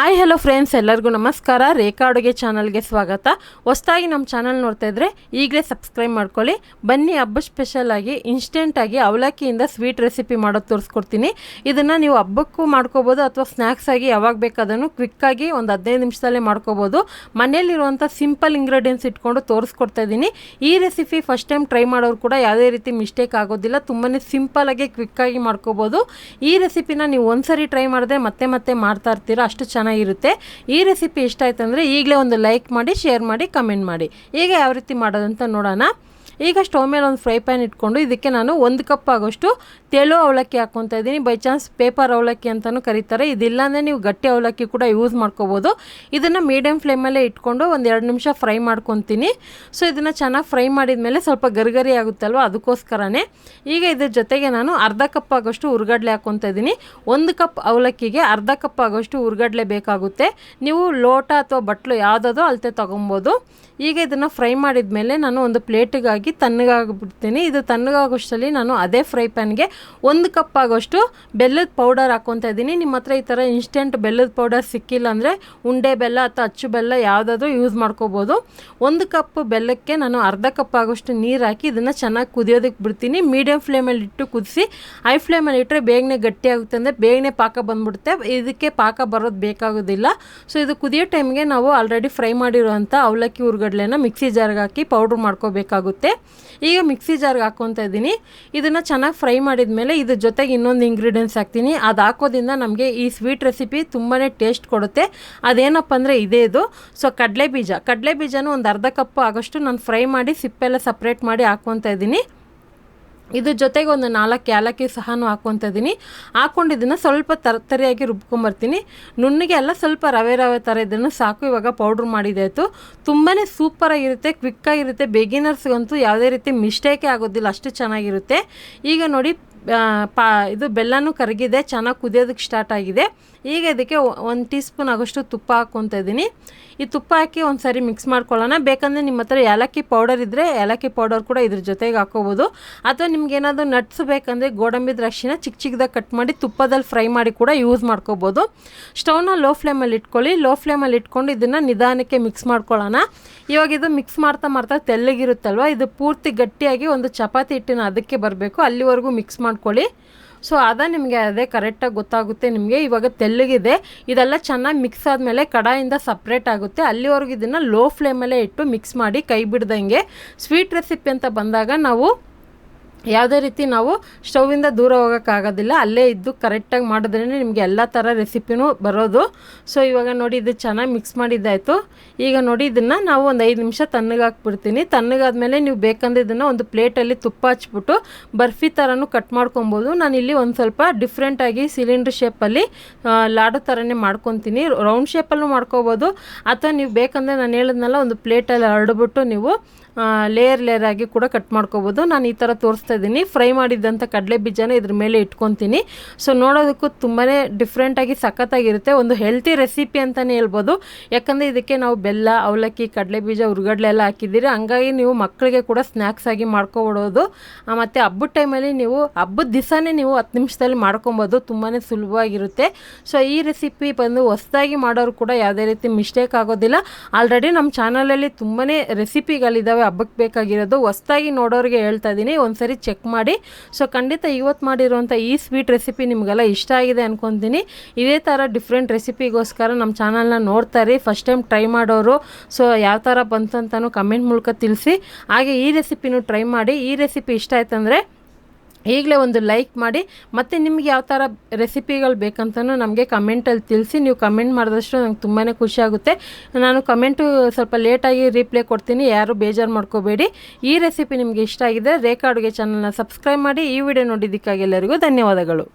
Hi hello friends, ಎಲ್ಲರಿಗೂ ನಮಸ್ಕಾರ. ರೇಖಾ ಅಡುಗೆ ಚಾನಲ್ಗೆ ಸ್ವಾಗತ. ಹೊಸದಾಗಿ ನಮ್ಮ ಚಾನಲ್ ನೋಡ್ತಾ ಇದ್ದರೆ ಈಗಲೇ ಸಬ್ಸ್ಕ್ರೈಬ್ ಮಾಡ್ಕೊಳ್ಳಿ. ಬನ್ನಿ, ಹಬ್ಬ ಸ್ಪೆಷಲಾಗಿ ಇನ್ಸ್ಟೆಂಟಾಗಿ ಅವಲಕ್ಕಿಯಿಂದ ಸ್ವೀಟ್ ರೆಸಿಪಿ ಮಾಡೋದು ತೋರಿಸ್ಕೊಡ್ತೀನಿ. ಇದನ್ನು ನೀವು ಹಬ್ಬಕ್ಕೂ ಮಾಡ್ಕೋಬೋದು ಅಥವಾ ಸ್ನ್ಯಾಕ್ಸ್ ಆಗಿ ಯಾವಾಗ ಬೇಕಾದನ್ನು ಕ್ವಿಕ್ಕಾಗಿ ಒಂದು 15 ನಿಮಿಷದಲ್ಲೇ ಮಾಡ್ಕೋಬೋದು. ಮನೆಯಲ್ಲಿರುವಂಥ ಸಿಂಪಲ್ ಇಂಗ್ರೀಡಿಯೆಂಟ್ಸ್ ಇಟ್ಕೊಂಡು ತೋರಿಸ್ಕೊಡ್ತಾ ಇದ್ದೀನಿ. ಈ ರೆಸಿಪಿ ಫಸ್ಟ್ ಟೈಮ್ ಟ್ರೈ ಮಾಡೋರು ಕೂಡ ಯಾವುದೇ ರೀತಿ ಮಿಸ್ಟೇಕ್ ಆಗೋದಿಲ್ಲ. ತುಂಬಾ ಸಿಂಪಲಾಗಿ ಕ್ವಿಕ್ಕಾಗಿ ಮಾಡ್ಕೋಬೋದು. ಈ ರೆಸಿಪಿನ ನೀವು ಒಂದ್ಸರಿ ಟ್ರೈ ಮಾಡಿದ್ರೆ ಮತ್ತೆ ಮತ್ತೆ ಮಾಡ್ತಾ ಇರ್ತೀರಾ, ಅಷ್ಟು ಚೆನ್ನಾಗಿರುತ್ತೆ. ಈ ರೆಸಿಪಿ ಇಷ್ಟ ಆಯ್ತು ಅಂದರೆ ಈಗಲೇ ಒಂದು ಲೈಕ್ ಮಾಡಿ, ಶೇರ್ ಮಾಡಿ, ಕಮೆಂಟ್ ಮಾಡಿ. ಈಗ ಯಾವ ರೀತಿ ಮಾಡೋದಂತ ನೋಡೋಣ. ಈಗ ಸ್ಟವ್ ಮೇಲೆ ಒಂದು ಫ್ರೈ ಪ್ಯಾನ್ ಇಟ್ಕೊಂಡು ಇದಕ್ಕೆ ನಾನು 1 ಕಪ್ ಆಗೋಷ್ಟು ತೆಳು ಅವಲಕ್ಕಿ ಹಾಕ್ಕೊತಾ ಇದ್ದೀನಿ. ಬೈ ಚಾನ್ಸ್ ಪೇಪರ್ ಅವಲಕ್ಕಿ ಅಂತಲೂ ಕರೀತಾರೆ. ಇದಿಲ್ಲ ಅಂದರೆ ನೀವು ಗಟ್ಟಿ ಅವಲಕ್ಕಿ ಕೂಡ ಯೂಸ್ ಮಾಡ್ಕೋಬೋದು. ಇದನ್ನು ಮೀಡಿಯಮ್ ಫ್ಲೇಮಲ್ಲೇ ಇಟ್ಕೊಂಡು ಒಂದು 2 ನಿಮಿಷ ಫ್ರೈ ಮಾಡ್ಕೊತೀನಿ. ಸೊ ಇದನ್ನು ಚೆನ್ನಾಗಿ ಫ್ರೈ ಮಾಡಿದ ಮೇಲೆ ಸ್ವಲ್ಪ ಗರಿಗರಿ ಆಗುತ್ತಲ್ವ, ಅದಕ್ಕೋಸ್ಕರನೇ. ಈಗ ಇದ್ರ ಜೊತೆಗೆ ನಾನು ಅರ್ಧ ಕಪ್ ಆಗೋಷ್ಟು ಹುರ್ಗಡ್ಲೆ ಹಾಕ್ಕೊತಾ ಇದ್ದೀನಿ. 1 ಕಪ್ ಅವಲಕ್ಕಿಗೆ ಅರ್ಧ ಕಪ್ ಆಗೋಷ್ಟು ಹುರ್ಗಡ್ಲೆ ಬೇಕಾಗುತ್ತೆ. ನೀವು ಲೋಟ ಅಥವಾ ಬಟ್ಲು ಯಾವುದಾದ್ರೂ ಅಳತೆ ತೊಗೊಬೋದು. ಈಗ ಇದನ್ನು ಫ್ರೈ ಮಾಡಿದ ಮೇಲೆ ನಾನು ಒಂದು ಪ್ಲೇಟಿಗಾಗಿ ತಣ್ಣಗಾಗ್ಬಿಡ್ತೀನಿ. ಇದು ತಣ್ಣಗಾಗೋಷ್ಟರಲ್ಲಿ ನಾನು ಅದೇ ಫ್ರೈ ಪ್ಯಾನ್ಗೆ 1 ಕಪ್ ಆಗೋಷ್ಟು ಬೆಲ್ಲದ ಪೌಡರ್ ಹಾಕ್ಕೊತಾ ಇದ್ದೀನಿ. ನಿಮ್ಮ ಹತ್ರ ಈ ಥರ ಇನ್ಸ್ಟೆಂಟ್ ಬೆಲ್ಲದ ಪೌಡರ್ ಸಿಕ್ಕಿಲ್ಲ ಅಂದರೆ ಉಂಡೆ ಬೆಲ್ಲ ಅಥವಾ ಅಚ್ಚು ಬೆಲ್ಲ ಯಾವುದಾದ್ರೂ ಯೂಸ್ ಮಾಡ್ಕೋಬೋದು. 1 ಕಪ್ ಬೆಲ್ಲಕ್ಕೆ ನಾನು ಅರ್ಧ ಕಪ್ ಆಗೋಷ್ಟು ನೀರು ಹಾಕಿ ಇದನ್ನು ಚೆನ್ನಾಗಿ ಕುದಿಯೋದಕ್ಕೆ ಬಿಡ್ತೀನಿ. ಮೀಡಿಯಮ್ ಫ್ಲೇಮಲ್ಲಿ ಇಟ್ಟು ಕುದಿಸಿ. ಹೈ ಫ್ಲೇಮಲ್ಲಿ ಇಟ್ಟರೆ ಬೇಗನೆ ಗಟ್ಟಿ ಆಗುತ್ತೆ, ಅಂದರೆ ಬೇಗನೆ ಪಾಕ ಬಂದ್ಬಿಡುತ್ತೆ. ಇದಕ್ಕೆ ಪಾಕ ಬರೋದು ಬೇಕಾಗೋದಿಲ್ಲ. ಸೊ ಇದು ಕುದಿಯೋ ಟೈಮ್ಗೆ ನಾವು ಆಲ್ರೆಡಿ ಫ್ರೈ ಮಾಡಿರೋವಂಥ ಅವಲಕ್ಕಿ ಹುರ್ಗಡ್ಲೆನ ಮಿಕ್ಸಿ ಜಾರ್ಗೆ ಹಾಕಿ ಪೌಡ್ರ್ ಮಾಡ್ಕೋಬೇಕಾಗುತ್ತೆ. ಈಗ ಮಿಕ್ಸಿ ಜಾರ್ಗೆ ಹಾಕ್ಕೊತಾ ಇದ್ದೀನಿ. ಇದನ್ನು ಚೆನ್ನಾಗಿ ಫ್ರೈ ಮಾಡಿದ ಮೇಲೆ ಇದ್ರ ಜೊತೆಗೆ ಇನ್ನೊಂದು ಇಂಗ್ರೀಡಿಯೆಂಟ್ಸ್ ಹಾಕ್ತೀನಿ. ಅದು ಹಾಕೋದ್ರಿಂದ ನಮಗೆ ಈ ಸ್ವೀಟ್ ರೆಸಿಪಿ ತುಂಬಾ ಟೇಸ್ಟ್ ಕೊಡುತ್ತೆ. ಅದೇನಪ್ಪ ಅಂದರೆ ಇದು. ಸೊ ಕಡಲೆ ಬೀಜನೂ ಒಂದು ಅರ್ಧ ಕಪ್ ಆಗೋಷ್ಟು ನಾನು ಫ್ರೈ ಮಾಡಿ ಸಿಪ್ಪೆಲ್ಲ ಸಪ್ರೇಟ್ ಮಾಡಿ ಹಾಕ್ಕೊತಾ ಇದ್ದೀನಿ. ಇದ್ರ ಜೊತೆಗೆ ಒಂದು 4 ಏಲಕ್ಕಿ ಸಹನೂ ಹಾಕ್ಕೊತಾ ಇದ್ದೀನಿ. ಹಾಕ್ಕೊಂಡು ಇದನ್ನು ಸ್ವಲ್ಪ ತರಿಯಾಗಿ ರುಬ್ಕೊಂಬರ್ತೀನಿ. ನುಣ್ಣಗೆ ಎಲ್ಲ ಸ್ವಲ್ಪ ರವೆ ಥರ ಇದನ್ನು ಸಾಕು. ಇವಾಗ ಪೌಡ್ರ್ ಮಾಡಿದಾಯಿತು. ತುಂಬಾ ಸೂಪರಾಗಿರುತ್ತೆ, ಕ್ವಿಕ್ಕಾಗಿರುತ್ತೆ. ಬಿಗಿನರ್ಸ್ಗಂತೂ ಯಾವುದೇ ರೀತಿ ಮಿಸ್ಟೇಕೇ ಆಗೋದಿಲ್ಲ, ಅಷ್ಟು ಚೆನ್ನಾಗಿರುತ್ತೆ. ಈಗ ನೋಡಿ, ಇದು ಬೆಲ್ಲನೂ ಕರಗಿದೆ, ಚೆನ್ನಾಗಿ ಕುದಿಯೋದಕ್ಕೆ ಸ್ಟಾರ್ಟ್ ಆಗಿದೆ. ಈಗ ಇದಕ್ಕೆ 1 ಟೀ ಸ್ಪೂನ್ ಆಗೋಷ್ಟು ತುಪ್ಪ ಹಾಕ್ಕೊತಾ ಇದ್ದೀನಿ. ಈ ತುಪ್ಪ ಹಾಕಿ ಒಂದು ಸಾರಿ ಮಿಕ್ಸ್ ಮಾಡ್ಕೊಳ್ಳೋಣ. ಬೇಕಂದರೆ ನಿಮ್ಮ ಹತ್ರ ಏಲಕ್ಕಿ ಪೌಡರ್ ಇದ್ದರೆ ಏಲಕ್ಕಿ ಪೌಡರ್ ಕೂಡ ಇದ್ರ ಜೊತೆಗೆ ಹಾಕೋಬೋದು. ಅಥವಾ ನಿಮ್ಗೇನಾದರೂ ನಟ್ಸ್ ಬೇಕಂದರೆ ಗೋಡಂಬಿ ದ್ರಾಕ್ಷಿನ ಚಿಕ್ಕದಾಗಿ ಕಟ್ ಮಾಡಿ ತುಪ್ಪದಲ್ಲಿ ಫ್ರೈ ಮಾಡಿ ಕೂಡ ಯೂಸ್ ಮಾಡ್ಕೋಬೋದು. ಸ್ಟವ್ನ ಲೋ ಫ್ಲೇಮಲ್ಲಿ ಇಟ್ಕೊಳ್ಳಿ. ಲೋ ಫ್ಲೇಮಲ್ಲಿ ಇಟ್ಕೊಂಡು ಇದನ್ನು ನಿಧಾನಕ್ಕೆ ಮಿಕ್ಸ್ ಮಾಡ್ಕೊಳ್ಳೋಣ. ಇವಾಗ ಇದು ಮಿಕ್ಸ್ ಮಾಡ್ತಾ ತೆಳ್ಳಗಿರುತ್ತಲ್ವ, ಇದು ಪೂರ್ತಿ ಗಟ್ಟಿಯಾಗಿ ಒಂದು ಚಪಾತಿ ಹಿಟ್ಟಿನ ಅದಕ್ಕೆ ಬರಬೇಕು. ಅಲ್ಲಿವರೆಗೂ ಮಿಕ್ಸ್ ಮಾಡ್ಕೊಳ್ಳಿ. ಸೊ ನಿಮಗೆ ಅದೇ ಕರೆಕ್ಟಾಗಿ ಗೊತ್ತಾಗುತ್ತೆ ನಿಮಗೆ. ಇವಾಗ ತೆಳ್ಳಗಿದೆ. ಇದೆಲ್ಲ ಚೆನ್ನಾಗಿ ಮಿಕ್ಸ್ ಆದಮೇಲೆ ಕಡಾಯಿಂದ ಸಪ್ರೇಟ್ ಆಗುತ್ತೆ. ಅಲ್ಲಿವರೆಗೂ ಇದನ್ನು ಲೋ ಫ್ಲೇಮಲ್ಲೇ ಇಟ್ಟು ಮಿಕ್ಸ್ ಮಾಡಿ, ಕೈ ಬಿಡ್ದಂಗೆ. ಸ್ವೀಟ್ ರೆಸಿಪಿ ಅಂತ ಬಂದಾಗ ನಾವು ಯಾವುದೇ ರೀತಿ ನಾವು ಸ್ಟೌವಿಂದ ದೂರ ಹೋಗೋಕ್ಕಾಗೋದಿಲ್ಲ. ಅಲ್ಲೇ ಇದ್ದು ಕರೆಕ್ಟಾಗಿ ಮಾಡಿದ್ರೇ ನಿಮಗೆ ಎಲ್ಲ ಥರ ರೆಸಿಪಿನೂ ಬರೋದು. ಸೊ ಇವಾಗ ನೋಡಿ, ಇದು ಚೆನ್ನಾಗಿ ಮಿಕ್ಸ್ ಮಾಡಿದ್ದಾಯಿತು. ಈಗ ನೋಡಿ, ಇದನ್ನು ನಾವು ಒಂದು 5 ನಿಮಿಷ ತಣ್ಣಗಾಕ್ಬಿಡ್ತೀನಿ. ತಣ್ಣಗಾದ್ಮೇಲೆ ನೀವು ಬೇಕಂದ್ರೆ ಇದನ್ನು ಒಂದು ಪ್ಲೇಟಲ್ಲಿ ತುಪ್ಪ ಹಚ್ಬಿಟ್ಟು ಬರ್ಫಿ ಥರನೂ ಕಟ್ ಮಾಡ್ಕೊಬೋದು. ನಾನಿಲ್ಲಿ ಒಂದು ಸ್ವಲ್ಪ ಡಿಫ್ರೆಂಟಾಗಿ ಸಿಲಿಂಡ್ರ್ ಶೇಪಲ್ಲಿ ಲಾಡು ಥರನೇ ಮಾಡ್ಕೊತೀನಿ. ರೌಂಡ್ ಶೇಪಲ್ಲೂ ಮಾಡ್ಕೋಬೋದು. ಅಥವಾ ನೀವು ಬೇಕಂದರೆ ನಾನು ಹೇಳಿದ್ನಲ್ಲ, ಒಂದು ಪ್ಲೇಟಲ್ಲಿ ಹರಡ್ಬಿಟ್ಟು ನೀವು ಲೇಯರ್ ಆಗಿ ಕೂಡ ಕಟ್ ಮಾಡ್ಕೋಬೋದು. ನಾನು ಈ ಥರ ತೋರಿಸ್ತಾ ಇದ್ದೀನಿ. ಫ್ರೈ ಮಾಡಿದ್ದಂಥ ಕಡಲೆ ಬೀಜನ ಇದ್ರ ಮೇಲೆ ಇಟ್ಕೊತೀನಿ. ಸೊ ನೋಡೋದಕ್ಕೂ ತುಂಬಾ ಡಿಫ್ರೆಂಟಾಗಿ ಸಖತ್ತಾಗಿರುತ್ತೆ. ಒಂದು ಹೆಲ್ತಿ ರೆಸಿಪಿ ಅಂತಲೇ ಹೇಳ್ಬೋದು. ಯಾಕಂದರೆ ಇದಕ್ಕೆ ನಾವು ಬೆಲ್ಲ, ಅವಲಕ್ಕಿ, ಕಡಲೆ ಬೀಜ, ಹುರ್ಗಡ್ಲೆ ಎಲ್ಲ ಹಾಕಿದ್ದೀರಿ. ಹಂಗಾಗಿ ನೀವು ಮಕ್ಕಳಿಗೆ ಕೂಡ ಸ್ನ್ಯಾಕ್ಸ್ ಆಗಿ ಮಾಡ್ಕೊಬಿಡೋದು. ಮತ್ತು ಹಬ್ಬದ ಟೈಮಲ್ಲಿ ನೀವು ಹಬ್ಬದ ದಿವಸನೇ ನೀವು 10 ನಿಮಿಷದಲ್ಲಿ ಮಾಡ್ಕೊಬೋದು. ತುಂಬಾ ಸುಲಭವಾಗಿರುತ್ತೆ. ಸೊ ಈ ರೆಸಿಪಿ ಬಂದು ಹೊಸದಾಗಿ ಮಾಡೋರು ಕೂಡ ಯಾವುದೇ ರೀತಿ ಮಿಸ್ಟೇಕ್ ಆಗೋದಿಲ್ಲ. ಆಲ್ರೆಡಿ ನಮ್ಮ ಚಾನಲಲ್ಲಿ ತುಂಬಾ ರೆಸಿಪಿಗಳಿದ್ದಾವೆ ಹಬ್ಬಕ್ಕೆ ಬೇಕಾಗಿರೋದು. ಹೊಸದಾಗಿ ನೋಡೋರಿಗೆ ಹೇಳ್ತಾ ಇದ್ದೀನಿ, ಒಂದ್ಸರಿ ಚೆಕ್ ಮಾಡಿ. ಸೊ ಖಂಡಿತ ಇವತ್ತು ಮಾಡಿರುವಂಥ ಈ ಸ್ವೀಟ್ ರೆಸಿಪಿ ನಿಮಗೆಲ್ಲ ಇಷ್ಟ ಆಗಿದೆ ಅನ್ಕೊತೀನಿ. ಇದೇ ಥರ ಡಿಫ್ರೆಂಟ್ ರೆಸಿಪಿಗೋಸ್ಕರ ನಮ್ಮ ಚಾನಲ್ನ ನೋಡ್ತಾರೆ. ಫಸ್ಟ್ ಟೈಮ್ ಟ್ರೈ ಮಾಡೋರು ಸೊ ಯಾವ ಥರ ಬಂತು ಅಂತಲೂ ಕಮೆಂಟ್ ಮೂಲಕ ತಿಳಿಸಿ. ಹಾಗೆ ಈ ರೆಸಿಪಿನೂ ಟ್ರೈ ಮಾಡಿ. ಈ ರೆಸಿಪಿ ಇಷ್ಟ ಆಯ್ತಂದರೆ ಈಗಲೇ ಒಂದು ಲೈಕ್ ಮಾಡಿ. ಮತ್ತು ನಿಮ್ಗೆ ಯಾವ ಥರ ರೆಸಿಪಿಗಳು ಬೇಕಂತಲೂ ನಮಗೆ ಕಮೆಂಟಲ್ಲಿ ತಿಳಿಸಿ. ನೀವು ಕಮೆಂಟ್ ಮಾಡಿದಷ್ಟು ನಂಗೆ ತುಂಬಾ ಖುಷಿ ಆಗುತ್ತೆ. ನಾನು ಕಮೆಂಟು ಸ್ವಲ್ಪ ಲೇಟಾಗಿ ರೀಪ್ಲೈ ಕೊಡ್ತೀನಿ, ಯಾರು ಬೇಜಾರು ಮಾಡ್ಕೋಬೇಡಿ. ಈ ರೆಸಿಪಿ ನಿಮಗೆ ಇಷ್ಟ ಆಗಿದೆ, ರೇಖಾ ಅಡುಗೆ ಚಾನಲ್ನ ಸಬ್ಸ್ಕ್ರೈಬ್ ಮಾಡಿ. ಈ ವಿಡಿಯೋ ನೋಡಿದ್ದಕ್ಕಾಗಿ ಎಲ್ಲರಿಗೂ ಧನ್ಯವಾದಗಳು.